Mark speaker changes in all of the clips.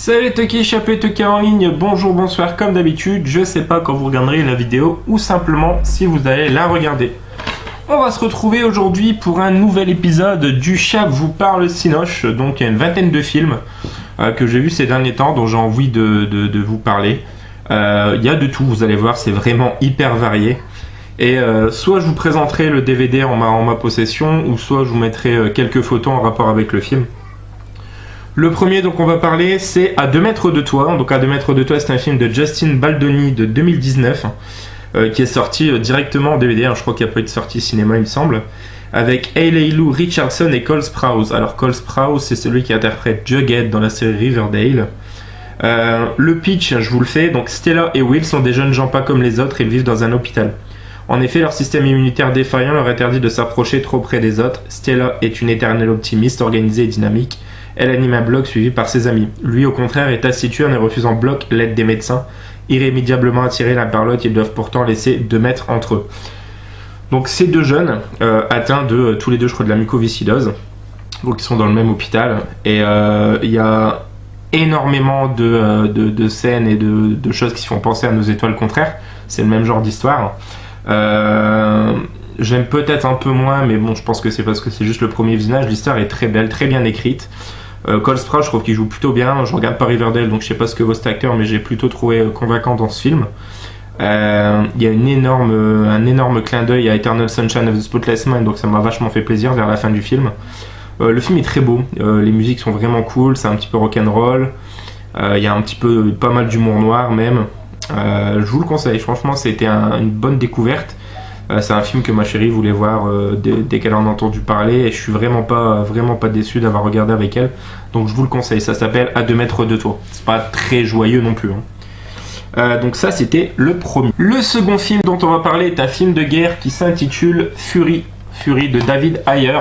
Speaker 1: Salut Toki, Chapé Toki en ligne, bonjour, bonsoir, comme d'habitude, je sais pas quand vous regarderez la vidéo ou simplement si vous allez la regarder. On va se retrouver aujourd'hui pour un nouvel épisode du Chat vous parle Cinoche, donc il y a une vingtaine de films que j'ai vus ces derniers temps dont j'ai envie de vous parler. Il y a de tout, vous allez voir, c'est vraiment hyper varié. Et soit je vous présenterai le DVD en ma possession, ou soit je vous mettrai quelques photos en rapport avec le film. Le premier donc on va parler, c'est À 2 mètres de toi. Donc À 2 mètres de toi, c'est un film de Justin Baldoni de 2019 qui est sorti directement en DVD. Je crois qu'il n'y a pas eu de sortie cinéma, il me semble, avec Hayley Lou Richardson et Cole Sprouse. Alors Cole Sprouse, c'est celui qui interprète Jughead dans la série Riverdale. Le pitch, je vous le fais. Donc Stella et Will sont des jeunes gens pas comme les autres, ils vivent dans un hôpital. En effet, leur système immunitaire défaillant leur interdit de s'approcher trop près des autres. Stella est une éternelle optimiste, organisée et dynamique. Elle anime un blog suivi par ses amis. Lui, au contraire, est taciturne et refuse en bloc l'aide des médecins. Irrémédiablement attirés l'un par l'autre, ils doivent pourtant laisser 2 mètres entre eux. Donc ces deux jeunes, atteints de tous les deux, je crois, de la mucoviscidose, donc ils sont dans le même hôpital, et il y a énormément de scènes et de choses qui font penser à Nos étoiles contraires. C'est le même genre d'histoire. J'aime peut-être un peu moins, mais bon, je pense que c'est parce que c'est juste le premier visionnage. L'histoire est très belle, très bien écrite. Cole Sprouse, je trouve qu'il joue plutôt bien. Je regarde pas Riverdale, donc je sais pas ce que vaut cet acteur, mais j'ai plutôt trouvé convaincant dans ce film. Il y a un énorme clin d'œil à Eternal Sunshine of the Spotless Mind, donc ça m'a vachement fait plaisir vers la fin du film. Le film est très beau, les musiques sont vraiment cool, c'est un petit peu rock'n'roll. Il y a un petit peu, pas mal d'humour noir même. Je vous le conseille, franchement, c'était une bonne découverte. C'est un film que ma chérie voulait voir dès qu'elle en a entendu parler, et je suis vraiment pas déçu d'avoir regardé avec elle. Donc je vous le conseille, ça s'appelle À 2 mètres de toi. C'est pas très joyeux non plus. Donc ça, c'était le premier. Le second film dont on va parler est un film de guerre qui s'intitule Fury de David Ayer,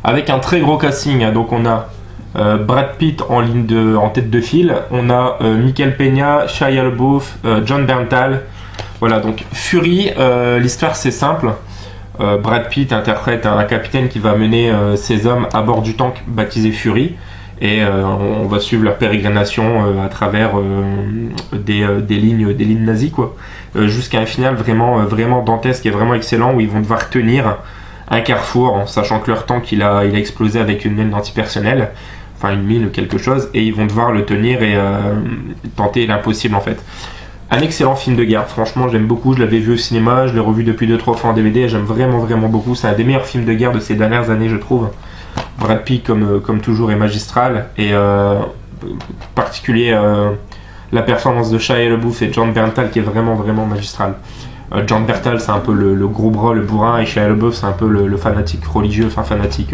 Speaker 1: avec un très gros casting. Donc on a Brad Pitt en tête de file, on a Michael Peña, Shia LaBeouf, John Bernthal. Voilà, donc Fury, l'histoire c'est simple. Brad Pitt interprète un capitaine qui va mener ses hommes à bord du tank baptisé Fury, et on va suivre leur pérégrination à travers des lignes nazies, quoi, jusqu'à un final vraiment dantesque et vraiment excellent, où ils vont devoir tenir un carrefour en sachant que leur tank il a explosé avec une mine antipersonnelle, enfin une mine ou quelque chose, et ils vont devoir le tenir et tenter l'impossible en fait. Un excellent film de guerre, franchement j'aime beaucoup, je l'avais vu au cinéma, je l'ai revu depuis 2-3 fois en DVD, et j'aime vraiment beaucoup, c'est un des meilleurs films de guerre de ces dernières années je trouve. Brad Pitt comme toujours est magistral, et particulier la performance de Shia LaBeouf et John Bernthal qui est vraiment magistrale. John Bernthal c'est un peu le gros bras, le bourrin, et Shia LaBeouf c'est un peu le fanatique religieux, enfin fanatique,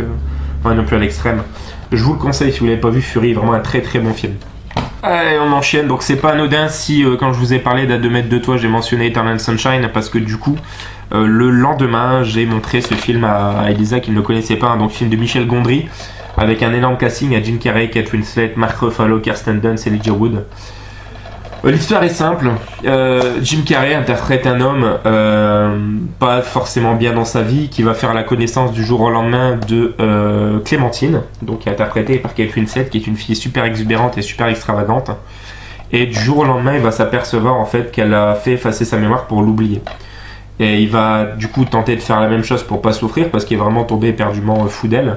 Speaker 1: non plus à l'extrême. Je vous le conseille si vous l'avez pas vu, Fury, vraiment un très bon film. Allez, on enchaîne. Donc c'est pas anodin si quand je vous ai parlé d'À 2 mètres de toi, j'ai mentionné Eternal Sunshine, parce que du coup le lendemain j'ai montré ce film à Elisa qui ne le connaissait pas, donc film de Michel Gondry avec un énorme casting à Jim Carrey, Kate Winslet, Mark Ruffalo, Kirsten Dunst et Elijah Wood. L'histoire est simple. Jim Carrey interprète un homme pas forcément bien dans sa vie, qui va faire la connaissance du jour au lendemain de Clémentine, donc qui est interprétée par Kate Winslet, qui est une fille super exubérante et super extravagante. Et du jour au lendemain, il va s'apercevoir en fait qu'elle a fait effacer sa mémoire pour l'oublier. Et il va du coup tenter de faire la même chose pour pas souffrir, parce qu'il est vraiment tombé éperdument fou d'elle.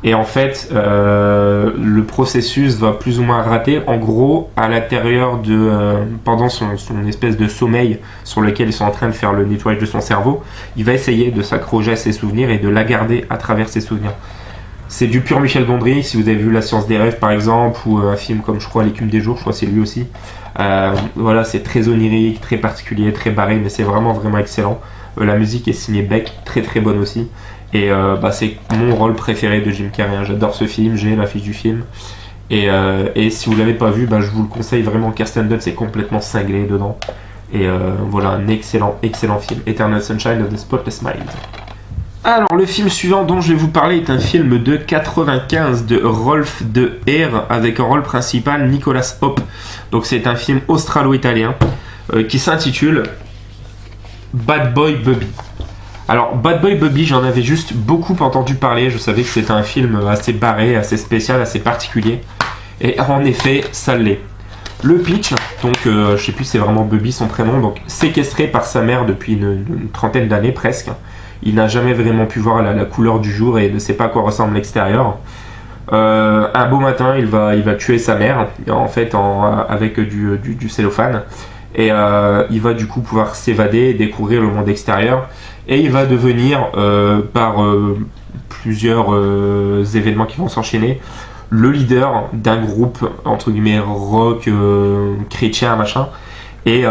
Speaker 1: Et en fait, le processus va plus ou moins rater. En gros, à l'intérieur pendant son espèce de sommeil sur lequel ils sont en train de faire le nettoyage de son cerveau, il va essayer de s'accrocher à ses souvenirs et de la garder à travers ses souvenirs. C'est du pur Michel Gondry. Si vous avez vu La Science des rêves par exemple, ou un film comme je crois L'écume des jours, je crois que c'est lui aussi. Voilà, c'est très onirique, très particulier, très barré, mais c'est vraiment excellent. La musique est signée Beck, très bonne aussi. Et c'est mon rôle préféré de Jim Carrey. J'adore ce film, j'ai l'affiche du film. Et si vous l'avez pas vu, je vous le conseille vraiment. Kirsten Dunst est complètement cinglé dedans. Et voilà, un excellent film. Eternal Sunshine of the Spotless Mind. Alors le film suivant dont je vais vous parler est un film de 95 de Rolf de Heer, avec en rôle principal Nicolas Hope. Donc c'est un film australo-italien qui s'intitule Bad Boy Bubby. Alors Bad Boy Bubby, j'en avais juste beaucoup entendu parler, je savais que c'était un film assez barré, assez spécial, assez particulier. Et en effet, ça l'est. Le pitch, donc je sais plus si c'est vraiment Bubby son prénom, donc séquestré par sa mère depuis une trentaine d'années presque. Il n'a jamais vraiment pu voir la couleur du jour et ne sait pas à quoi ressemble l'extérieur. Un beau matin, il va tuer sa mère, en fait, avec du cellophane. Et il va du coup pouvoir s'évader et découvrir le monde extérieur. Et il va devenir, par plusieurs événements qui vont s'enchaîner, le leader d'un groupe, entre guillemets, rock, chrétien, machin. Et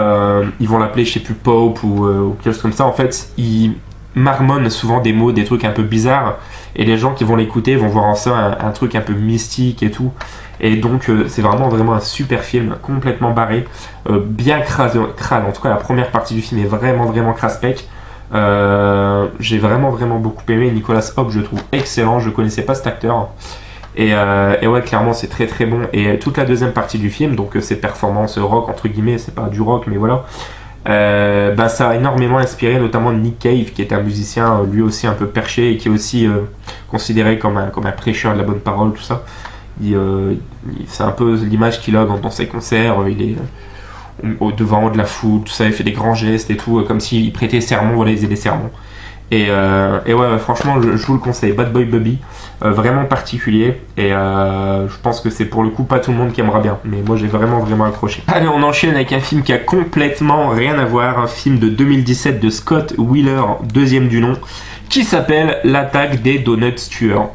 Speaker 1: ils vont l'appeler, je sais plus, Pope ou quelque chose comme ça. En fait, il marmonne souvent des mots, des trucs un peu bizarres. Et les gens qui vont l'écouter vont voir en ça un truc un peu mystique et tout. Et donc, c'est vraiment un super film, complètement barré. Bien crade. En tout cas, la première partie du film est vraiment crasse-pec. J'ai vraiment beaucoup aimé. Nicolas Hoult, je le trouve excellent. Je connaissais pas cet acteur. Et ouais, clairement, c'est très bon. Et toute la deuxième partie du film, donc ces performances rock, entre guillemets, c'est pas du rock, mais voilà. Ça a énormément inspiré notamment Nick Cave, qui est un musicien lui aussi un peu perché et qui est aussi considéré comme un prêcheur de la bonne parole, tout ça. C'est un peu l'image qu'il a dans ses concerts. Il est au devant de la foule, tout ça, il fait des grands gestes et tout, comme s'il prêtait sermon, voilà, il faisait des sermons. Et ouais, franchement, je vous le conseille. Bad Boy Bubby, vraiment particulier. Et je pense que c'est pour le coup pas tout le monde qui aimera bien. Mais moi, j'ai vraiment accroché. Allez, on enchaîne avec un film qui a complètement rien à voir. Un film de 2017 de Scott Wheeler, deuxième du nom, qui s'appelle L'attaque des Donuts tueurs.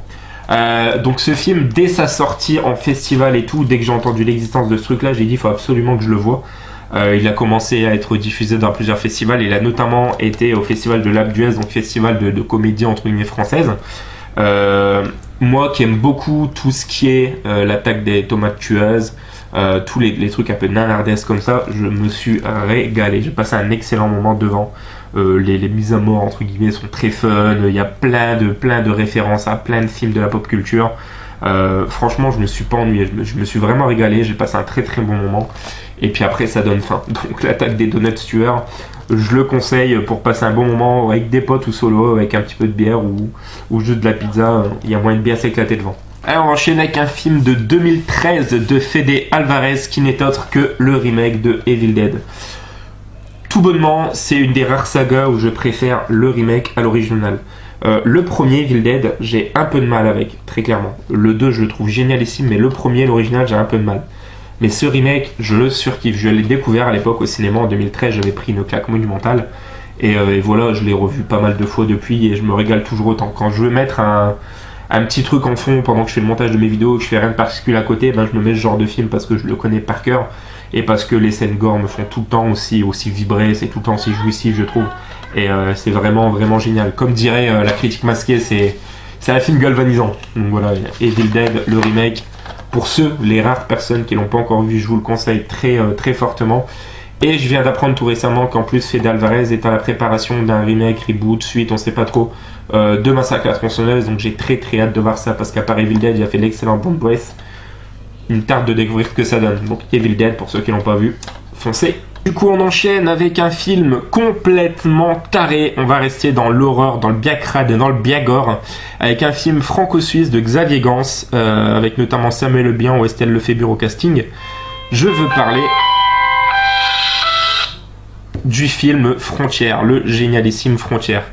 Speaker 1: Donc ce film, dès sa sortie en festival et tout, dès que j'ai entendu l'existence de ce truc-là, j'ai dit il faut absolument que je le voie. Il a commencé à être diffusé dans plusieurs festivals. Il a notamment été au festival de l'Alpe d'Huez, donc festival de comédie entre guillemets française. Moi qui aime beaucoup tout ce qui est l'attaque des tomates tueuses, tous les trucs un peu nanardesques comme ça, je me suis régalé. J'ai passé un excellent moment devant. Les mises à mort entre guillemets sont très fun. Il y a plein de références à plein de films de la pop culture. Franchement, je me suis pas ennuyé. Je me suis vraiment régalé. J'ai passé un très bon moment. Et puis après, ça donne faim. Donc l'attaque des donuts tueurs, je le conseille pour passer un bon moment avec des potes ou solo, avec un petit peu de bière ou juste de la pizza. Il y a moyen de bien s'éclater devant. Alors on enchaîne avec un film de 2013 de Fede Alvarez qui n'est autre que le remake de Evil Dead. Tout bonnement, c'est une des rares sagas où je préfère le remake à l'original. Le premier, Evil Dead, j'ai un peu de mal avec, très clairement. Le 2, je le trouve génialissime, mais le premier, l'original, j'ai un peu de mal. Mais ce remake, je le surkiffe. Je l'ai découvert à l'époque au cinéma en 2013, j'avais pris une claque monumentale. Et voilà, je l'ai revu pas mal de fois depuis et je me régale toujours autant. Quand je veux mettre un petit truc en fond pendant que je fais le montage de mes vidéos, que je fais rien de particulier à côté, je me mets ce genre de film parce que je le connais par cœur. Et parce que les scènes gore me font tout le temps aussi vibrer, c'est tout le temps aussi jouissif, je trouve. Et c'est vraiment génial. Comme dirait la critique masquée, c'est un film galvanisant. Donc voilà, Evil Dead, le remake. Pour ceux, les rares personnes qui l'ont pas encore vu, je vous le conseille très fortement. Et je viens d'apprendre tout récemment qu'en plus Fede Alvarez est à la préparation d'un remake, reboot, suite, on sait pas trop, de Massacre à la tronçonneuse. Donc j'ai très hâte de voir ça parce qu'à part Evil Dead, il a fait l'excellent Don't Breath. Une tarte de découvrir ce que ça donne. Donc Evil Dead, pour ceux qui l'ont pas vu, foncez. Du coup, on enchaîne avec un film complètement taré. On va rester dans l'horreur, dans le biacrade, dans le biagore, avec un film franco-suisse de Xavier Gans, avec notamment Samuel Le Bihan ou Estelle Lefébure au casting. Je veux parler du film Frontières, le génialissime Frontières.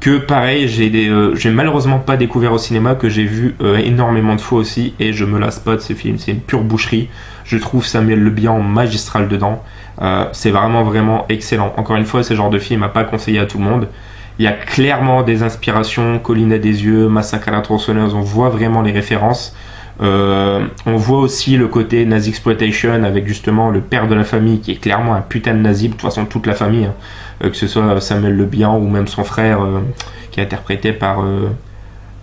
Speaker 1: Que pareil, j'ai malheureusement pas découvert au cinéma, que j'ai vu énormément de fois aussi, et je me lasse pas de ce film. C'est une pure boucherie. Je trouve Samuel Le Bihan magistral dedans. C'est vraiment excellent. Encore une fois, ce genre de film à pas conseiller à tout le monde. Il y a clairement des inspirations, Colline à des yeux, Massacre à la tronçonneuse, on voit vraiment les références. On voit aussi le côté Nazi Exploitation avec justement le père de la famille qui est clairement un putain de nazi, de toute façon toute la famille, que ce soit Samuel Le Bihan ou même son frère qui est interprété par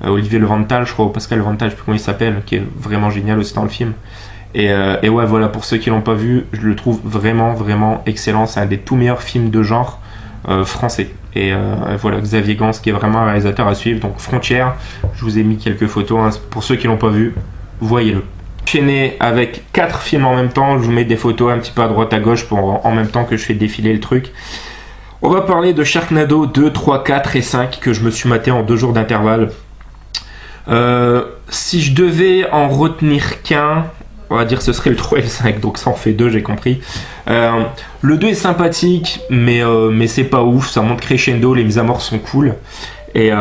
Speaker 1: Olivier Leventhal, je crois, ou Pascal Leventhal, je sais plus comment il s'appelle, qui est vraiment génial aussi dans le film. Et ouais, voilà, pour ceux qui l'ont pas vu, je le trouve vraiment excellent. C'est un des tout meilleurs films de genre français. Et voilà, Xavier Gans qui est vraiment un réalisateur à suivre. Donc Frontières, je vous ai mis quelques photos, pour ceux qui l'ont pas vu, voyez-le. Enchaîné avec 4 films en même temps, je vous mets des photos un petit peu à droite à gauche pour en même temps que je fais défiler le truc. On va parler de Sharknado 2, 3, 4 et 5 que je me suis maté en 2 jours d'intervalle. Si je devais en retenir qu'un, on va dire que ce serait le 3 et le 5, donc ça en fait 2, j'ai compris. Le 2 est sympathique, mais c'est pas ouf, ça monte crescendo, les mises à mort sont cool, et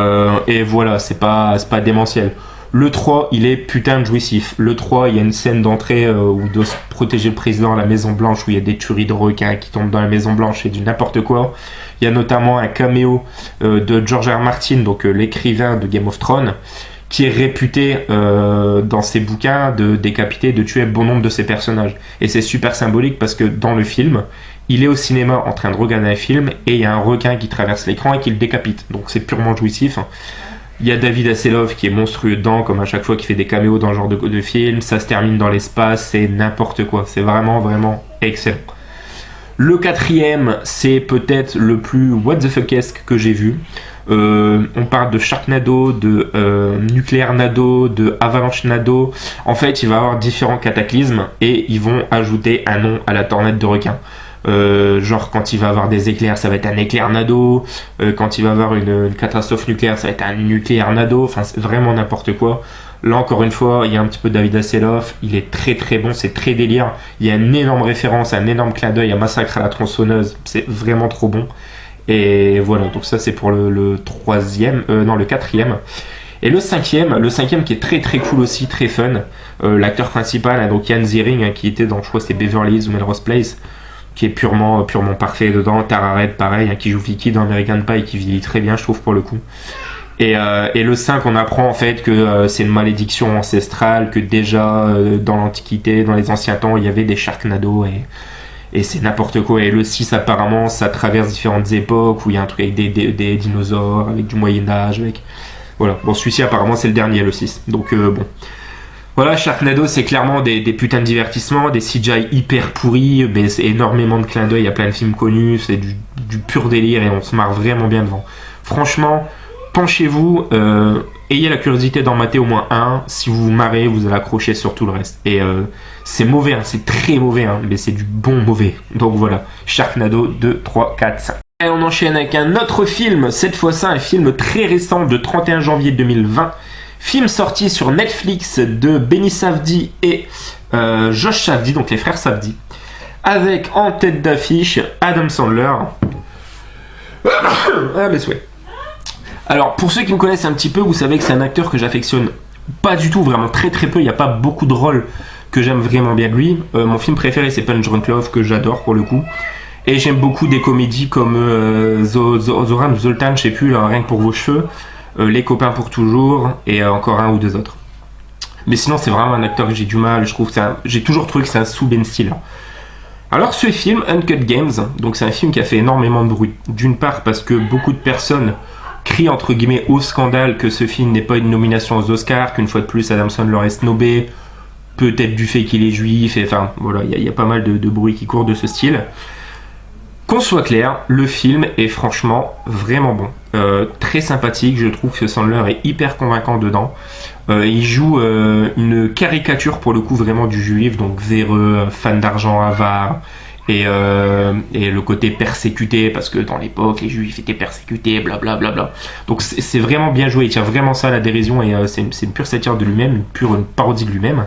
Speaker 1: voilà, c'est pas démentiel. Le 3, il est putain de jouissif. Le 3, il y a une scène d'entrée où il doit protéger le président à la Maison Blanche, où il y a des tueries de requins qui tombent dans la Maison Blanche et du n'importe quoi. Il y a notamment un caméo de George R. R. Martin, donc l'écrivain de Game of Thrones, qui est réputé dans ses bouquins de décapiter, de tuer bon nombre de ses personnages. Et c'est super symbolique parce que dans le film, il est au cinéma en train de regarder un film et il y a un requin qui traverse l'écran et qui le décapite. Donc c'est purement jouissif. Il y a David Hasselhoff qui est monstrueux dedans, comme à chaque fois qu'il fait des caméos dans ce genre de film. Ça se termine dans l'espace, c'est n'importe quoi. C'est vraiment, vraiment excellent. Le 4e, c'est peut-être le plus what the fuckesque que j'ai vu. On parle de Sharknado, de Nuclear Nado, de Avalanche Nado. En fait, il va y avoir différents cataclysmes et ils vont ajouter un nom à la tornade de requins. Genre quand il va avoir des éclairs, ça va être un éclair nado. Quand il va avoir une catastrophe nucléaire, ça va être un nucléaire nado. Enfin, c'est vraiment n'importe quoi. Là, encore une fois, il y a un petit peu David Hasselhoff. Il est très très bon, c'est très délire. Il y a une énorme référence, un énorme clin d'œil à Massacre à la tronçonneuse. C'est vraiment trop bon. Et voilà, donc ça c'est pour le 3e, non le 4e. Et le 5e qui est très très cool aussi, très fun. L'acteur principal, donc Ian Ziering, qui était dans, je crois que c'était Beverly Hills ou Melrose Place, qui est purement parfait dedans. Tara Reid, pareil, qui joue Vicky dans American Pie, qui vieillit très bien, je trouve, pour le coup. Et le 5, on apprend en fait que c'est une malédiction ancestrale, que déjà dans l'Antiquité, dans les anciens temps, il y avait des Sharknado et c'est n'importe quoi. Et le 6, apparemment, ça traverse différentes époques où il y a un truc avec des dinosaures, avec du Moyen-Âge, avec. Voilà. Bon, celui-ci, apparemment, c'est le dernier, le 6. Donc, bon. Voilà, Sharknado, c'est clairement des putains de divertissements, des CGI hyper pourris, mais c'est énormément de clins d'œil, il y a plein de films connus, c'est du pur délire et on se marre vraiment bien devant. Franchement, penchez-vous, ayez la curiosité d'en mater au moins un. Si vous vous marrez, vous allez accrocher sur tout le reste. Et c'est mauvais, hein, c'est très mauvais, hein, mais c'est du bon mauvais. Donc voilà, Sharknado 2, 3, 4, 5. Et on enchaîne avec un autre film, cette fois-ci un film très récent de 31 janvier 2020. Film sorti sur Netflix de Benny Safdie et Josh Safdie, donc les frères Safdie. Avec en tête d'affiche Adam Sandler. Ah, mes souhaits. Alors, pour ceux qui me connaissent un petit peu, vous savez que c'est un acteur que j'affectionne pas du tout, vraiment très très peu. Il n'y a pas beaucoup de rôles que j'aime vraiment bien de lui. Mon film préféré, c'est Punch Drunk Love, que j'adore pour le coup. Et j'aime beaucoup des comédies comme Zoran ou Zoltan, je sais plus, là, rien que pour vos cheveux. Les copains pour toujours, et encore un ou deux autres. Mais sinon, c'est vraiment un acteur que j'ai du mal. Je trouve que j'ai toujours trouvé que c'est un sous-Ben Stiller. Alors, ce film, Uncut Games, donc c'est un film qui a fait énormément de bruit. D'une part, parce que beaucoup de personnes crient entre guillemets au scandale que ce film n'est pas une nomination aux Oscars, qu'une fois de plus Adam Sandler est snobé, peut-être du fait qu'il est juif, et enfin voilà, il y a pas mal de bruit qui court de ce style. Qu'on soit clair, le film est franchement vraiment bon. Très sympathique, je trouve que Sandler est hyper convaincant dedans. Il joue une caricature pour le coup vraiment du juif, donc véreux, fan d'argent, avare, et le côté persécuté, parce que dans l'époque les juifs étaient persécutés, blablabla. Bla bla. Donc c'est vraiment bien joué, il tire vraiment ça à la dérision, et c'est une pure satire de lui-même, une parodie de lui-même.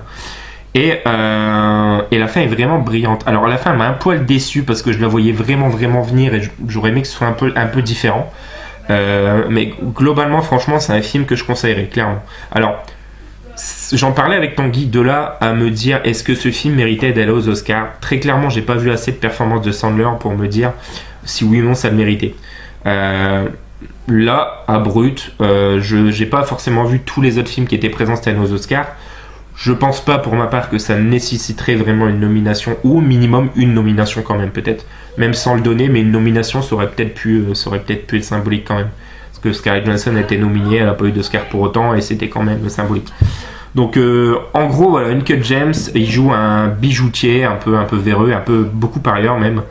Speaker 1: Et la fin est vraiment brillante. Alors la fin m'a un poil déçu parce que je la voyais vraiment venir et j'aurais aimé que ce soit un peu différent. Mais globalement, franchement, c'est un film que je conseillerais, clairement. Alors, j'en parlais avec Tanguy de là à me dire est-ce que ce film méritait d'aller aux Oscars. Très clairement, j'ai pas vu assez de performances de Sandler pour me dire si oui ou non ça le méritait. Là, à brut, j'ai pas forcément vu tous les autres films qui étaient présents cette année aux Oscars. Je pense pas pour ma part que ça nécessiterait vraiment une nomination, ou au minimum une nomination quand même, peut-être. Même sans le donner, mais une nomination ça aurait peut-être pu être symbolique quand même. Parce que Scarlett Johansson a été nominée, elle n'a pas eu d'Oscar pour autant, et c'était quand même symbolique. Donc en gros, voilà, Uncut Gems, il joue un bijoutier un peu véreux, beaucoup par ailleurs même,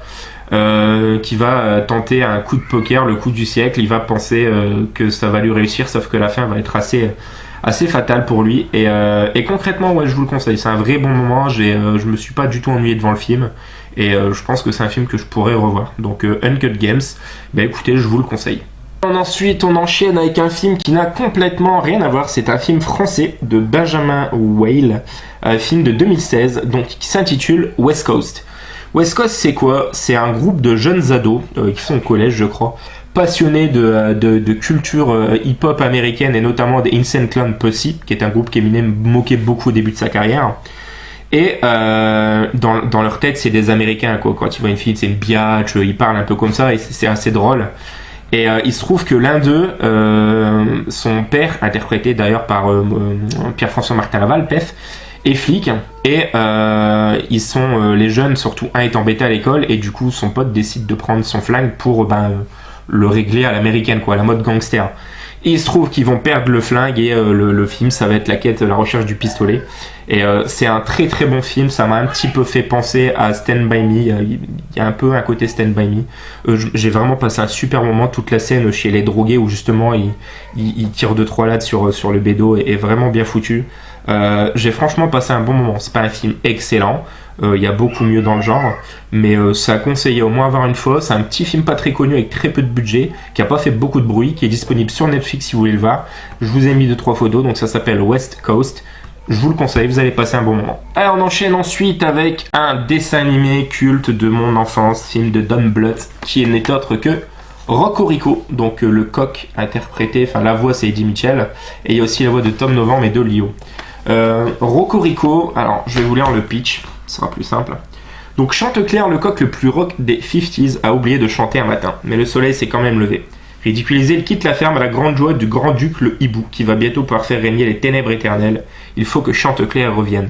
Speaker 1: qui va tenter un coup de poker, le coup du siècle. Il va penser que ça va lui réussir, sauf que la fin va être assez fatal pour lui, et concrètement ouais, je vous le conseille, c'est un vrai bon moment. Je me suis pas du tout ennuyé devant le film, et je pense que c'est un film que je pourrais revoir. Donc Uncut Games, bah écoutez, je vous le conseille. Ensuite, on enchaîne avec un film qui n'a complètement rien à voir. C'est un film français de Benjamin Whale, un film de 2016, donc qui s'intitule West Coast. West Coast, c'est quoi? C'est un groupe de jeunes ados qui sont au collège, je crois, passionnés de culture hip-hop américaine et notamment des Insane Clown Posse, qui est un groupe qu'Eminem moquait beaucoup au début de sa carrière. Et dans leur tête, c'est des Américains, quoi. Quand ils voient une fille, c'est une biatch, ils parlent un peu comme ça et c'est assez drôle. Et il se trouve que l'un d'eux, son père, interprété d'ailleurs par Pierre-François Martin Laval, PEF, est flic. Et les jeunes, surtout un est embêté à l'école, et du coup son pote décide de prendre son flingue pour le régler à l'américaine, quoi, à la mode gangster. Et il se trouve qu'ils vont perdre le flingue et le film, ça va être la quête, la recherche du pistolet. Et c'est un très très bon film, ça m'a un petit peu fait penser à Stand By Me, il y a un peu un côté Stand By Me. J'ai vraiment passé un super moment, toute la scène chez les drogués où justement ils tirent 2-3 lattes sur le bédo est vraiment bien foutu. J'ai franchement passé un bon moment, c'est pas un film excellent. Il y a beaucoup mieux dans le genre, mais ça a conseillé au moins à voir une fois. C'est un petit film pas très connu avec très peu de budget, qui a pas fait beaucoup de bruit, qui est disponible sur Netflix si vous voulez le voir. Je vous ai mis 2-3 photos, donc ça s'appelle West Coast. Je vous le conseille, vous allez passer un bon moment. Alors on enchaîne ensuite avec un dessin animé culte de mon enfance, film de Don Bluth, qui n'est autre que Rocco, donc le coq interprété, enfin la voix c'est Eddie Mitchell, et il y a aussi la voix de Tom Novembre et de Leo. Rocco, alors je vais vous lire le pitch. Ce sera plus simple. Donc Chanteclair, le coq le plus rock des 50s, a oublié de chanter un matin, mais le soleil s'est quand même levé. Ridiculisé, il quitte la ferme à la grande joie du grand-duc le hibou, qui va bientôt pouvoir faire régner les ténèbres éternelles. Il faut que Chanteclair revienne.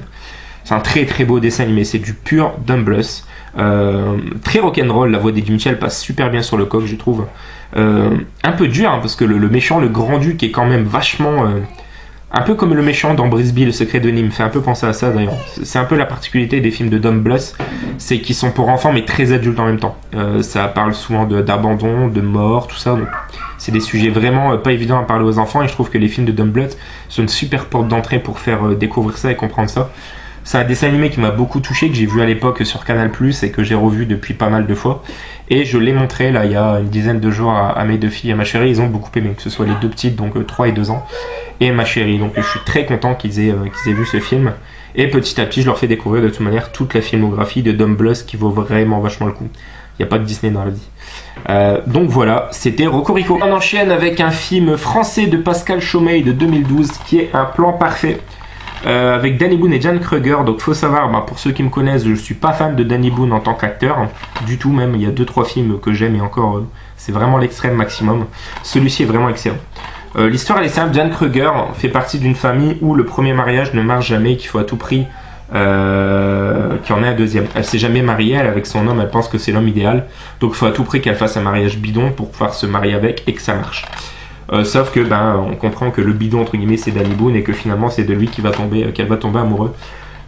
Speaker 1: C'est un très très beau dessin animé, c'est du pur Dumbluss. Très rock'n'roll, la voix d'Eddie Mitchell passe super bien sur le coq, je trouve. Un peu dur, hein, parce que le méchant, le grand-duc, est quand même vachement... un peu comme le méchant dans Brisby, le secret de Nîmes, fait un peu penser à ça d'ailleurs. C'est un peu la particularité des films de Don Bluth, c'est qu'ils sont pour enfants mais très adultes en même temps. Ça parle souvent d'abandon, de mort, tout ça. Donc c'est des sujets vraiment pas évidents à parler aux enfants et je trouve que les films de Don Bluth sont une super porte d'entrée pour faire découvrir ça et comprendre ça. C'est un dessin animé qui m'a beaucoup touché, que j'ai vu à l'époque sur Canal+, et que j'ai revu depuis pas mal de fois. Et je l'ai montré là il y a une dizaine de jours à mes deux filles et à ma chérie, ils ont beaucoup aimé, que ce soit les deux petites, donc 3 et 2 ans, et ma chérie. Donc je suis très content qu'ils aient vu ce film. Et petit à petit, je leur fais découvrir de toute manière toute la filmographie de Don Bluth qui vaut vraiment vachement le coup. Il n'y a pas que Disney dans la vie. Donc voilà, c'était Rocco. On enchaîne avec un film français de Pascal Chaumet de 2012 qui est Un plan parfait. Avec Danny Boone et Diane Kruger. Donc faut savoir, pour ceux qui me connaissent, je suis pas fan de Danny Boone en tant qu'acteur du tout, même il y a 2-3 films que j'aime et encore c'est vraiment l'extrême maximum. Celui-ci est vraiment excellent. L'histoire elle est simple. Diane Kruger fait partie d'une famille où le premier mariage ne marche jamais, qu'il faut à tout prix qu'il y en ait un deuxième. Elle s'est jamais mariée, elle avec son homme, elle pense que c'est l'homme idéal, donc il faut à tout prix qu'elle fasse un mariage bidon pour pouvoir se marier avec et que ça marche. Sauf que on comprend que le bidon entre guillemets c'est Danny Boone et que finalement c'est de lui qu'elle va tomber amoureux.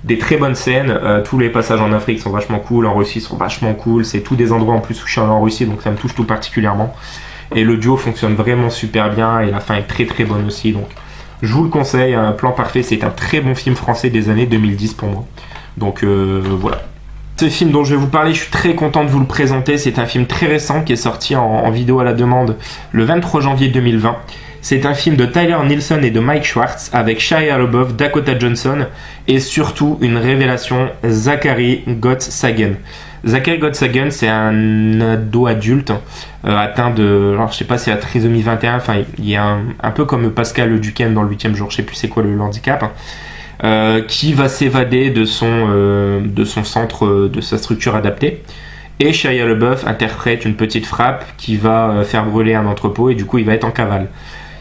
Speaker 1: Des très bonnes scènes, tous les passages en Afrique sont vachement cool, en Russie sont vachement cool, c'est tous des endroits en plus où je suis allé en Russie donc ça me touche tout particulièrement. Et le duo fonctionne vraiment super bien et la fin est très très bonne aussi, donc je vous le conseille. Un plan parfait, c'est un très bon film français des années 2010 pour moi. Donc voilà. Ce film dont je vais vous parler, je suis très content de vous le présenter. C'est un film très récent qui est sorti en vidéo à la demande le 23 janvier 2020. C'est un film de Tyler Nielsen et de Mike Schwartz avec Shia LaBeouf, Dakota Johnson et surtout une révélation, Zachary Gottsagen. Zachary Gottsagen, c'est un ado adulte atteint de, alors je sais pas si c'est la trisomie 21, enfin il est un peu comme Pascal Duquesne dans le 8e jour, je sais plus c'est quoi le handicap. Qui va s'évader de son centre, de sa structure adaptée. Et Shia LaBeouf interprète une petite frappe qui va faire brûler un entrepôt et du coup il va être en cavale.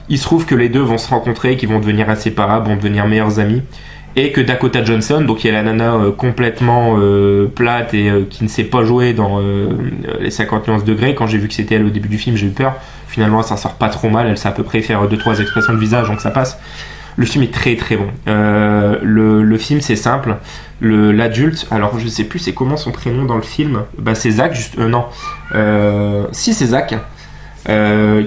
Speaker 1: Il se trouve que les deux vont se rencontrer, qu'ils vont devenir inséparables, vont devenir meilleurs amis. Et que Dakota Johnson, donc il y a la nana complètement plate et qui ne sait pas jouer dans les 50 nuances degrés. Quand j'ai vu que c'était elle au début du film, j'ai eu peur. Finalement elle s'en sort pas trop mal, elle sait à peu près faire 2-3 expressions de visage donc ça passe. Le film est très très bon. Le film c'est simple. L'adulte, alors je sais plus c'est comment son prénom dans le film. C'est Zach, c'est Zach,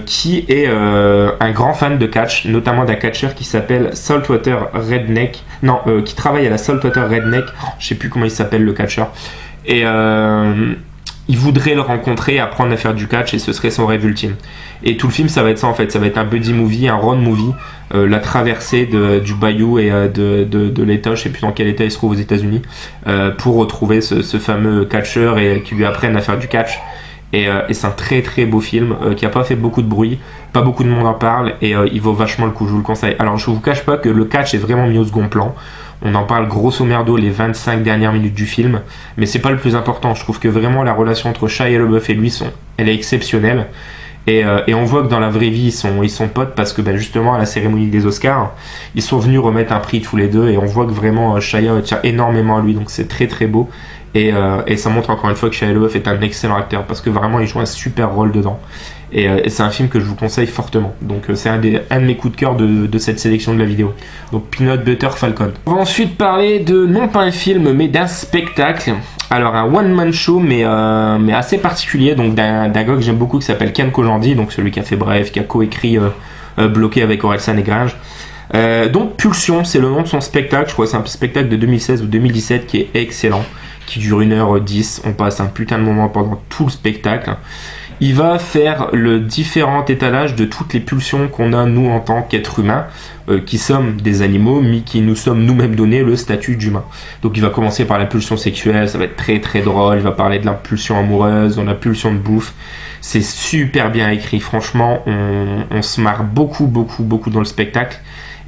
Speaker 1: qui est un grand fan de catch, notamment d'un catcheur qui s'appelle Saltwater Redneck. qui travaille à la Saltwater Redneck. Je sais plus comment il s'appelle le catcheur. Et il voudrait le rencontrer, apprendre à faire du catch et ce serait son rêve ultime. Et tout le film ça va être ça en fait, ça va être un buddy movie, un road movie, la traversée du bayou et de l'État, je sais plus dans quel État il se trouve aux États-Unis, pour retrouver ce fameux catcheur et qui lui apprenne à faire du catch. Et c'est un très très beau film qui a pas fait beaucoup de bruit, pas beaucoup de monde en parle et il vaut vachement le coup, je vous le conseille. Alors je vous cache pas que le catch est vraiment mis au second plan. On en parle grosso merdo les 25 dernières minutes du film, mais c'est pas le plus important. Je trouve que vraiment la relation entre Shia LaBeouf et lui, elle est exceptionnelle. Et on voit que dans la vraie vie, ils sont potes parce que justement à la cérémonie des Oscars, ils sont venus remettre un prix tous les deux et on voit que vraiment Shia tient énormément à lui, donc c'est très très beau. Et ça montre encore une fois que Shia LaBeouf est un excellent acteur parce que vraiment il joue un super rôle dedans. Et c'est un film que je vous conseille fortement. Donc c'est un de mes coups de cœur de cette sélection de la vidéo. Donc Peanut Butter Falcon. On va ensuite parler de non pas un film mais d'un spectacle. Alors un one-man show mais assez particulier, donc d'un gars que j'aime beaucoup qui s'appelle Kian Kojandi, donc celui qui a fait Bref, qui a coécrit Bloqué avec Orelsan et Gringe. Donc Pulsion, c'est le nom de son spectacle, je crois que c'est un spectacle de 2016 ou 2017 qui est excellent, qui dure 1h10, on passe un putain de moment pendant tout le spectacle. Il va faire le différent étalage de toutes les pulsions qu'on a nous en tant qu'êtres humains, qui sommes des animaux, mais qui nous sommes nous-mêmes donné le statut d'humain. Donc il va commencer par la pulsion sexuelle, ça va être très très drôle, il va parler de l'impulsion amoureuse, de la pulsion de bouffe. C'est super bien écrit, franchement, on se marre beaucoup dans le spectacle.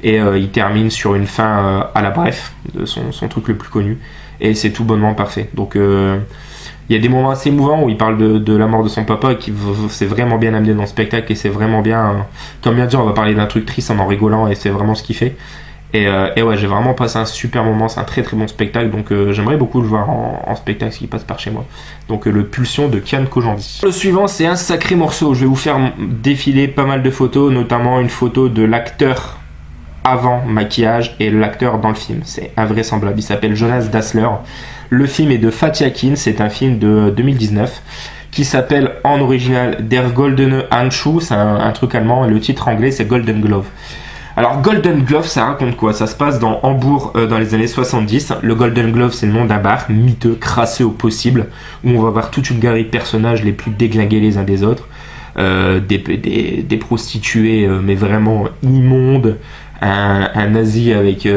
Speaker 1: Et il termine sur une fin à la Bref, de son truc le plus connu. Et c'est tout bonnement parfait. Donc il y a des moments assez émouvants où il parle de la mort de son papa, qui c'est vraiment bien amené dans le spectacle et c'est vraiment bien, comme bien dit, on va parler d'un truc triste en rigolant et c'est vraiment ce qu'il fait. Et ouais, j'ai vraiment passé un super moment, c'est un très très bon spectacle, donc j'aimerais beaucoup le voir en spectacle s'il passe par chez moi. Donc le Pulsion de Kian Kojandi. Le suivant, c'est un sacré morceau, je vais vous faire défiler pas mal de photos, notamment une photo de l'acteur avant maquillage et l'acteur dans le film, c'est invraisemblable, il s'appelle Jonas Dassler. Le film est de Fatih Akin, c'est un film de 2019 qui s'appelle en original Der Goldene Handschuh, c'est un truc allemand, et le titre anglais c'est Golden Glove. Alors Golden Glove, ça raconte quoi? Ça se passe dans Hambourg dans les années 70. Le Golden Glove, c'est le nom d'un bar miteux, crasseux au possible, où on va voir toute une galerie de personnages les plus déglingués les uns des autres, des prostituées mais vraiment immondes, un nazi avec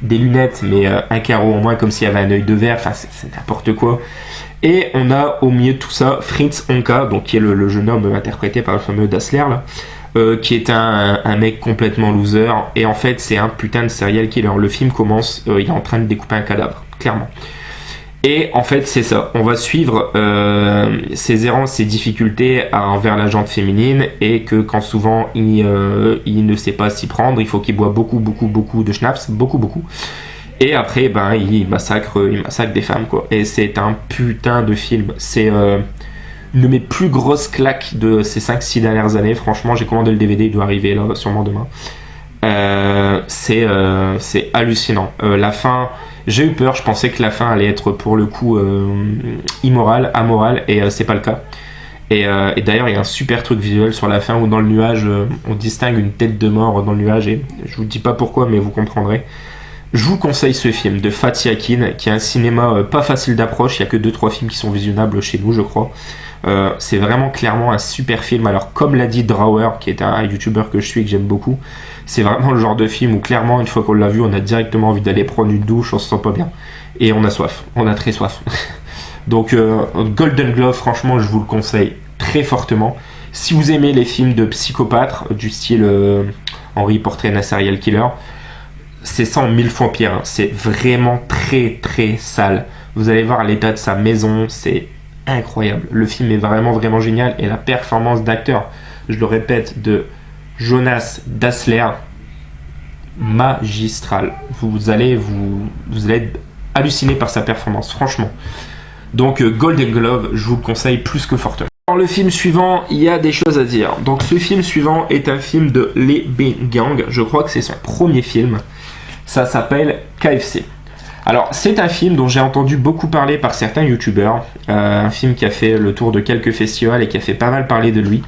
Speaker 1: des lunettes mais un carreau en moins comme s'il y avait un œil de verre, enfin c'est n'importe quoi. Et on a au milieu de tout ça Fritz Honka, donc qui est le jeune homme interprété par le fameux Dassler là, qui est un mec complètement loser, et en fait c'est un putain de serial killer. Le film commence, il est en train de découper un cadavre, clairement. Et en fait c'est ça, on va suivre ses errances, ses difficultés envers la gente féminine, et que quand souvent il ne sait pas s'y prendre, il faut qu'il boit beaucoup de schnapps, beaucoup. Et après il massacre des femmes quoi. Et c'est un putain de film, c'est une de mes plus grosses claques de ces 5-6 dernières années. Franchement, j'ai commandé le DVD, il doit arriver là sûrement demain. C'est hallucinant. La fin, j'ai eu peur, je pensais que la fin allait être pour le coup amoral, et c'est pas le cas. Et d'ailleurs, il y a un super truc visuel sur la fin où dans le nuage, on distingue une tête de mort dans le nuage, et je vous dis pas pourquoi, mais vous comprendrez. Je vous conseille ce film de Fatih Akin, qui est un cinéma pas facile d'approche. Il n'y a que 2-3 films qui sont visionnables chez nous, je crois. C'est vraiment clairement un super film. Alors comme l'a dit Drawer, qui est un youtubeur que je suis et que j'aime beaucoup, c'est vraiment le genre de film où clairement une fois qu'on l'a vu, on a directement envie d'aller prendre une douche, on se sent pas bien et on a soif, on a très soif. Donc Golden Glove, franchement je vous le conseille très fortement. Si vous aimez les films de psychopathes du style Henry Portrait d'un serial killer, c'est ça en 1000 fois pire, hein. C'est vraiment très très sale. Vous allez voir l'état de sa maison, c'est incroyable. Le film est vraiment génial, et la performance d'acteur, je le répète, de Jonas Dassler, magistrale. Vous allez être halluciné par sa performance, franchement. Donc Golden Glove, je vous le conseille plus que fortement. Dans le film suivant, il y a des choses à dire. Donc ce film suivant est un film de Lee Bin-gang, je crois que c'est son premier film. Ça s'appelle KFC. Alors c'est un film dont j'ai entendu beaucoup parler par certains youtubeurs, un film qui a fait le tour de quelques festivals et qui a fait pas mal parler de lui.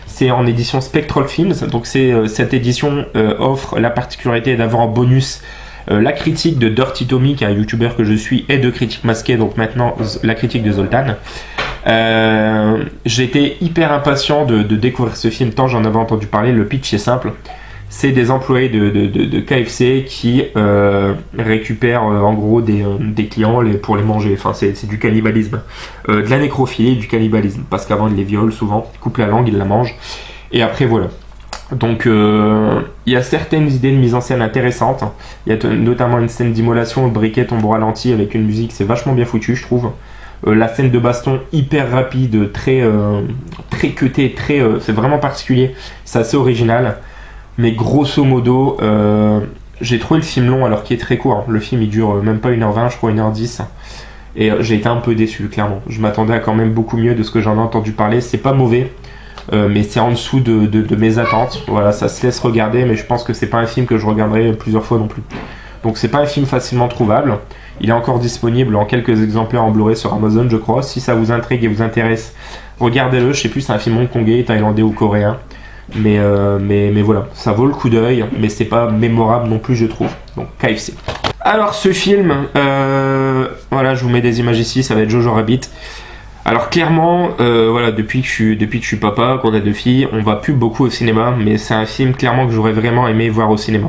Speaker 1: C'est en édition Spectral Films, donc cette édition offre la particularité d'avoir en bonus La critique de Dirty Tommy, qui est un youtubeur que je suis, et de Critique Masquée, donc maintenant la critique de Zoltan. J'étais hyper impatient de découvrir ce film tant j'en avais entendu parler. Le pitch est simple. C'est des employés de KFC qui récupèrent en gros des clients pour les manger. Enfin, c'est du cannibalisme. De la nécrophilie et du cannibalisme. Parce qu'avant, ils les violent souvent, ils coupent la langue, ils la mangent. Et après, voilà. Donc, il y a certaines idées de mise en scène intéressantes. Il y a notamment une scène d'immolation, le briquet tombe au ralenti avec une musique, c'est vachement bien foutu, je trouve. La scène de baston hyper rapide, très cutée, c'est vraiment particulier. C'est assez original. Mais grosso modo, j'ai trouvé le film long alors qu'il est très court. Le film il dure même pas 1h20, je crois 1h10. Et j'ai été un peu déçu, clairement. Je m'attendais à quand même beaucoup mieux de ce que j'en ai entendu parler. C'est pas mauvais, mais c'est en dessous de mes attentes. Voilà, ça se laisse regarder, mais je pense que c'est pas un film que je regarderai plusieurs fois non plus. Donc c'est pas un film facilement trouvable. Il est encore disponible en quelques exemplaires en Blu-ray sur Amazon, je crois. Si ça vous intrigue et vous intéresse, regardez-le. Je sais plus si c'est un film hongkongais, thaïlandais ou coréen. Mais voilà, ça vaut le coup d'œil, mais c'est pas mémorable non plus, je trouve. Donc KFC. Alors ce film, voilà, je vous mets des images ici, ça va être Jojo Rabbit. Alors clairement, voilà, depuis que je suis papa, qu'on a 2 filles, on va plus beaucoup au cinéma, mais c'est un film clairement que j'aurais vraiment aimé voir au cinéma.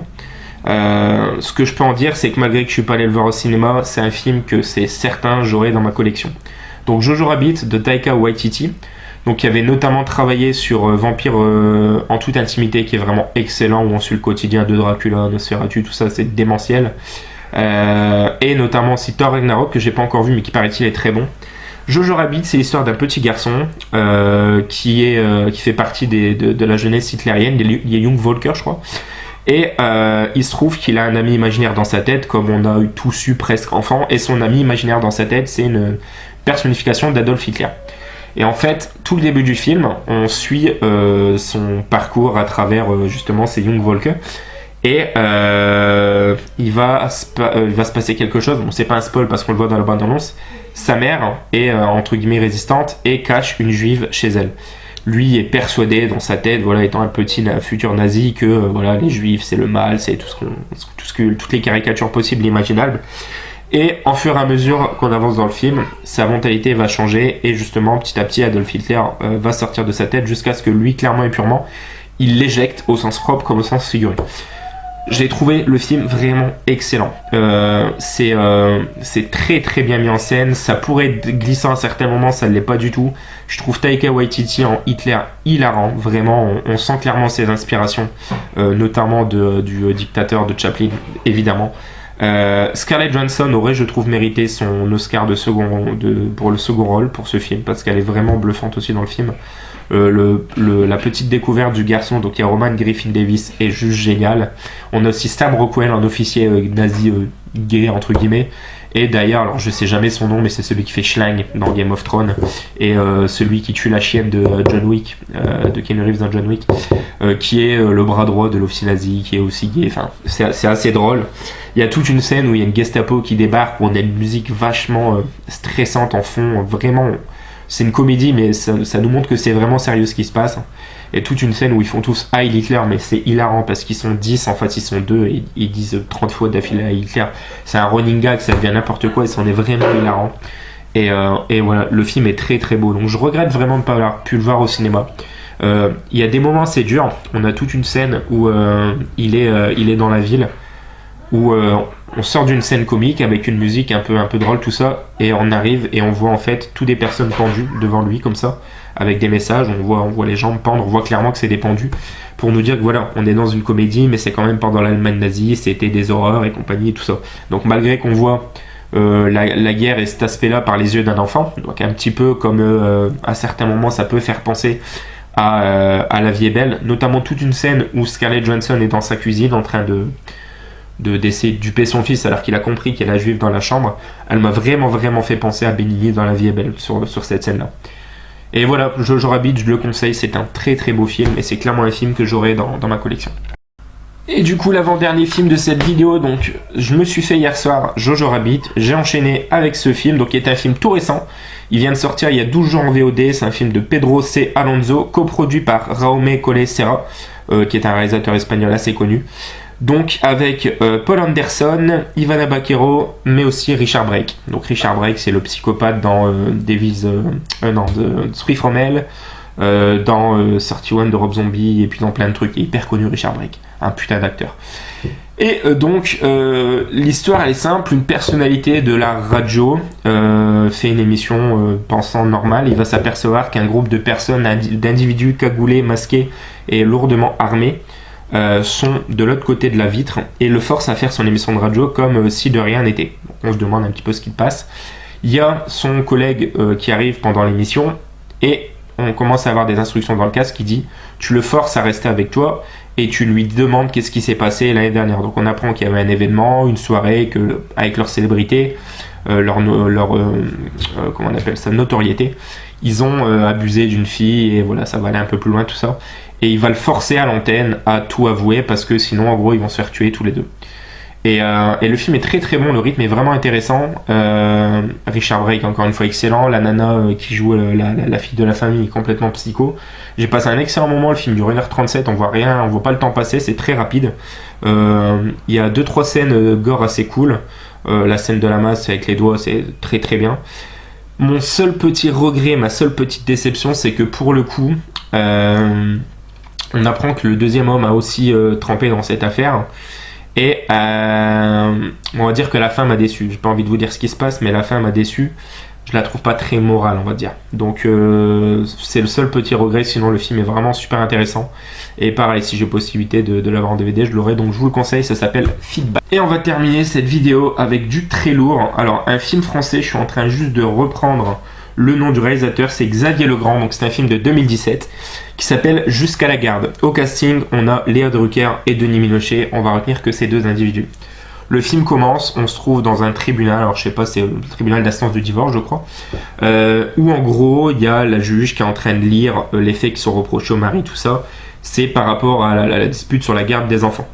Speaker 1: Ce que je peux en dire, c'est que malgré que je suis pas allé le voir au cinéma, c'est un film que c'est certain j'aurai dans ma collection. Donc Jojo Rabbit de Taika Waititi. Donc il avait notamment travaillé sur Vampire en toute intimité, qui est vraiment excellent, où on suit le quotidien de Dracula, Nosferatu, tout ça, c'est démentiel. Et notamment aussi Thor Ragnarok, que j'ai pas encore vu, mais qui paraît-il est très bon. Jojo Rabbit, c'est l'histoire d'un petit garçon qui fait partie de la jeunesse hitlérienne, des Young Volker, je crois. Et il se trouve qu'il a un ami imaginaire dans sa tête, comme on a tous eu presque enfant, et son ami imaginaire dans sa tête, c'est une personnification d'Adolf Hitler. Et en fait, tout le début du film, on suit son parcours à travers justement ces Young Volker. Et il va se passer quelque chose. Bon, c'est pas un spoil parce qu'on le voit dans la bande-annonce. Sa mère est entre guillemets résistante et cache une juive chez elle. Lui est persuadé dans sa tête, voilà, étant un petit futur nazi, que voilà, les juifs c'est le mal, c'est toutes les caricatures possibles et imaginables. Et en fur et à mesure qu'on avance dans le film, sa mentalité va changer et justement petit à petit Adolf Hitler va sortir de sa tête jusqu'à ce que lui, clairement et purement, il l'éjecte au sens propre comme au sens figuré. J'ai trouvé le film vraiment excellent. C'est très très bien mis en scène. Ça pourrait être glissant à certains moments, ça ne l'est pas du tout. Je trouve Taika Waititi en Hitler hilarant. Vraiment, on sent clairement ses inspirations, notamment du dictateur de Chaplin, évidemment. Scarlett Johansson aurait, je trouve, mérité son Oscar pour le second rôle pour ce film, parce qu'elle est vraiment bluffante aussi dans le film. La petite découverte du garçon, donc il y a Roman Griffin Davis, est juste génial. On a aussi Sam Rockwell, un officier nazi gay entre guillemets. Et d'ailleurs, alors je sais jamais son nom, mais c'est celui qui fait Schlang dans Game of Thrones et celui qui tue la chienne de John Wick, de Keanu Reeves dans John Wick, qui est le bras droit de l'officier nazi, qui est aussi gay. Enfin, c'est assez drôle. Il y a toute une scène où il y a une Gestapo qui débarque, où on a une musique vachement stressante en fond. Vraiment, c'est une comédie, mais ça nous montre que c'est vraiment sérieux ce qui se passe. Et toute une scène où ils font tous Heil Hitler, mais c'est hilarant parce qu'ils sont 10, en fait ils sont 2 et ils disent 30 fois d'affilée Heil Hitler. C'est un running gag, ça devient n'importe quoi et c'en est vraiment hilarant. Et voilà, le film est très très beau. Donc je regrette vraiment de ne pas avoir pu le voir au cinéma. Il y a des moments assez durs. On a toute une scène où il est dans la ville, où on sort d'une scène comique avec une musique un peu drôle, tout ça, et on arrive et on voit en fait toutes des personnes pendues devant lui comme ça, avec des messages, on voit les jambes pendre, on voit clairement que c'est des pendus, pour nous dire que voilà, on est dans une comédie, mais c'est quand même pendant l'Allemagne nazie, c'était des horreurs et compagnie et tout ça. Donc malgré qu'on voit la guerre et cet aspect-là par les yeux d'un enfant, donc un petit peu comme à certains moments ça peut faire penser à La Vie est belle, notamment toute une scène où Scarlett Johansson est dans sa cuisine en train d'essayer de duper son fils alors qu'il a compris qu'il y a la juive dans la chambre. Elle m'a vraiment fait penser à Benigni dans La Vie est belle sur cette scène là. Et voilà, Jojo Rabbit, je le conseille, c'est un très très beau film et c'est clairement un film que j'aurai dans ma collection. Et du coup, l'avant-dernier film de cette vidéo, donc je me suis fait hier soir Jojo Rabbit, j'ai enchaîné avec ce film, donc qui est un film tout récent. Il vient de sortir il y a 12 jours en VOD, c'est un film de Pedro C. Alonso, coproduit par Raume Collet Serra. qui est un réalisateur espagnol assez connu. Donc avec Paul Anderson, Ivana Baquero, mais aussi Richard Brake. Donc Richard Brake, c'est le psychopathe dans Three From Hell, dans 31 de Rob Zombie, et puis dans plein de trucs. Il est hyper connu, Richard Brake, un putain d'acteur. Et donc l'histoire elle est simple, une personnalité de la radio fait une émission pensant normale. Il va s'apercevoir qu'un groupe de personnes, d'individus cagoulés, masqués et lourdement armés sont de l'autre côté de la vitre et le forcent à faire son émission de radio comme si de rien n'était. Donc on se demande un petit peu ce qui passe. Il y a son collègue qui arrive pendant l'émission et on commence à avoir des instructions dans le casque qui dit tu le forces à rester avec toi et tu lui demandes qu'est-ce qui s'est passé l'année dernière. Donc on apprend qu'il y avait un événement, une soirée avec leur célébrité, comment on appelle ça, notoriété. Ils ont abusé d'une fille et voilà, ça va aller un peu plus loin tout ça. Et il va le forcer à l'antenne à tout avouer parce que sinon en gros ils vont se faire tuer tous les deux. Et le film est très très bon, le rythme est vraiment intéressant. Richard Brake encore une fois excellent, la nana qui joue la fille de la famille est complètement psycho. J'ai passé un excellent moment, le film dure 1h37, on voit rien, on voit pas le temps passer, c'est très rapide. Il y a 2-3 scènes gore assez cool. La scène de la masse avec les doigts c'est très très bien. Mon seul petit regret, ma seule petite déception, c'est que pour le coup, on apprend que le deuxième homme a aussi trempé dans cette affaire. Et on va dire que la fin m'a déçu. J'ai pas envie de vous dire ce qui se passe, mais la fin m'a déçu. Je la trouve pas très morale, on va dire. Donc c'est le seul petit regret. Sinon le film est vraiment super intéressant. Et pareil, si j'ai possibilité de l'avoir en DVD, je l'aurai. Donc je vous le conseille, ça s'appelle Feedback. Et on va terminer cette vidéo avec du très lourd. Alors un film français, je suis en train juste de reprendre le nom du réalisateur, c'est Xavier Legrand, donc c'est un film de 2017 qui s'appelle Jusqu'à la garde. Au casting, on a Léa Drucker et Denis Ménochet, on va retenir que ces deux individus. Le film commence, on se trouve dans un tribunal, alors je sais pas, c'est le tribunal d'instance du divorce je crois, où en gros il y a la juge qui est en train de lire les faits qui sont reprochés au mari, tout ça, c'est par rapport à la dispute sur la garde des enfants.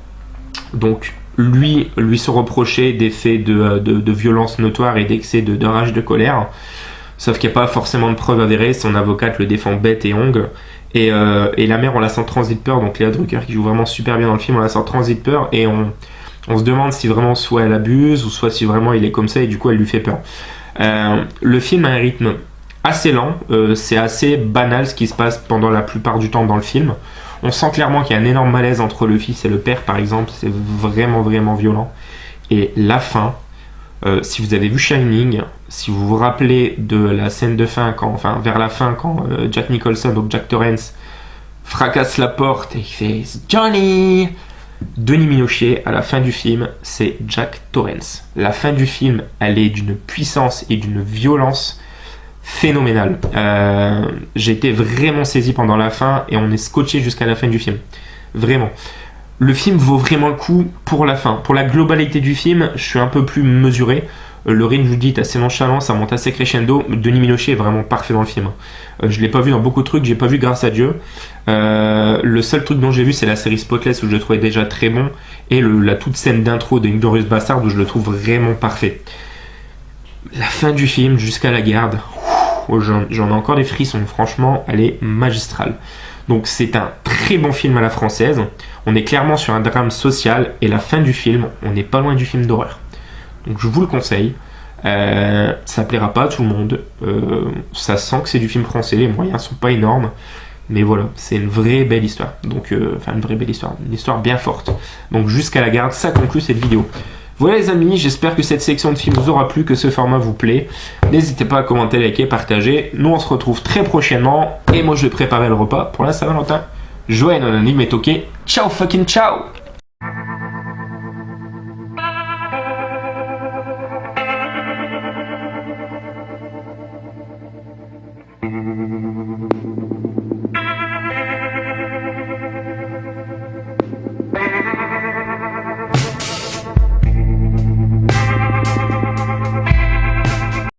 Speaker 1: Donc lui se reprochait des faits de violence notoire et d'excès de rage de colère. Sauf qu'il n'y a pas forcément de preuves avérées, son avocate le défend bête et ongle. Et la mère, on la sent transit peur, donc Léa Drucker qui joue vraiment super bien dans le film, on la sent transit peur et on se demande si vraiment soit elle abuse ou soit si vraiment il est comme ça et du coup elle lui fait peur. Le film a un rythme assez lent, c'est assez banal ce qui se passe pendant la plupart du temps dans le film. On sent clairement qu'il y a un énorme malaise entre le fils et le père par exemple, c'est vraiment vraiment violent. Et la fin, si vous avez vu Shining, si vous vous rappelez de la scène de fin, vers la fin, quand Jack Nicholson, donc Jack Torrance, fracasse la porte et il fait Johnny, Denis Ménochet, à la fin du film, c'est Jack Torrance. La fin du film, elle est d'une puissance et d'une violence phénoménale. J'ai été vraiment saisi pendant la fin et on est scotché jusqu'à la fin du film. Vraiment. Le film vaut vraiment le coup pour la fin. Pour la globalité du film, je suis un peu plus mesuré. Le rythme, je vous dis, est assez nonchalant, ça monte assez crescendo. Denis Ménochet est vraiment parfait dans le film. Je ne l'ai pas vu dans beaucoup de trucs, j'ai pas vu Grâce à Dieu. Le seul truc dont j'ai vu, c'est la série Spotless où je le trouvais déjà très bon. Et la toute scène d'intro de Inglourious Basterds où je le trouve vraiment parfait. La fin du film, Jusqu'à la garde, j'en ai encore des frissons. Franchement, elle est magistrale. Donc c'est un très bon film à la française. On est clairement sur un drame social et la fin du film, on n'est pas loin du film d'horreur. Donc je vous le conseille. Ça plaira pas à tout le monde. Ça sent que c'est du film français, les moyens sont pas énormes. Mais voilà, c'est une vraie belle histoire. Donc, une vraie belle histoire, une histoire bien forte. Donc Jusqu'à la garde, ça conclut cette vidéo. Voilà les amis, j'espère que cette section de films vous aura plu, que ce format vous plaît. N'hésitez pas à commenter, liker, partager. Nous on se retrouve très prochainement. Et moi je vais préparer le repas pour la Saint-Valentin. Joël Anonyme est ok. Ciao fucking ciao.